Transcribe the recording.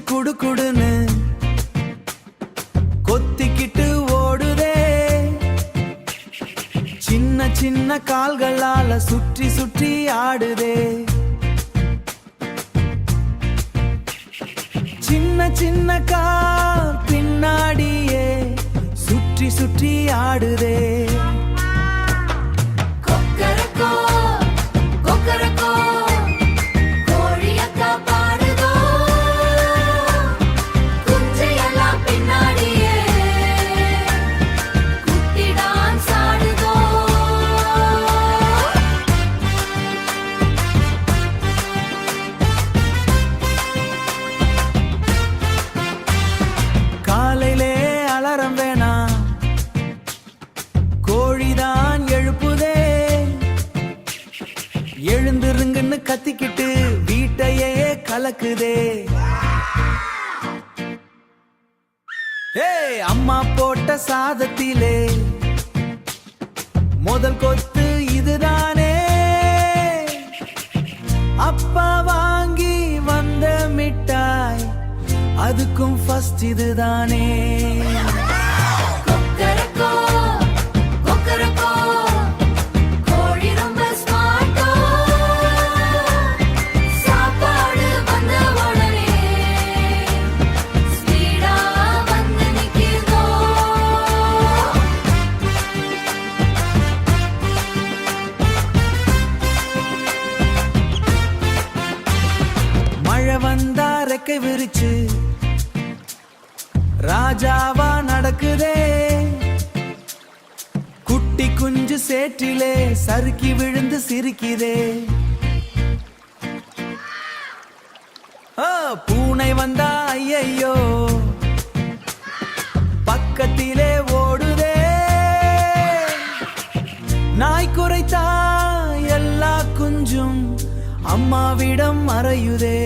குடு குடுன்னு கொத்திக்கிட்டு ஓடுதே. சின்ன சின்ன கால்களால சுற்றி சுற்றி ஆடுதே. சின்ன சின்ன கால் பின்னாடியே சுற்றி சுற்றி ஆடுதே. எழுந்துருங்கன்னு கத்திக்கிட்டு வீட்டையே கலக்குதே. ஏய், அம்மா போட்ட சாதத்திலே முதல் கொத்து இதுதானே. அப்பா வாங்கி வந்த மிட்டாய் அதுக்கும் ஃபர்ஸ்ட் இதுதானே. வந்தா ரெக்கை விரிச்சு ராஜாவா நடக்குதே. குட்டி குஞ்சு சேற்றிலே சறுக்கி விழுந்து சிரிக்குதே. பூனை வந்தா ஐயையோ பக்கத்திலே ஓடுதே. நாய் குறைத்தா எல்லா குஞ்சும் அம்மாவிடம் மறையுதே.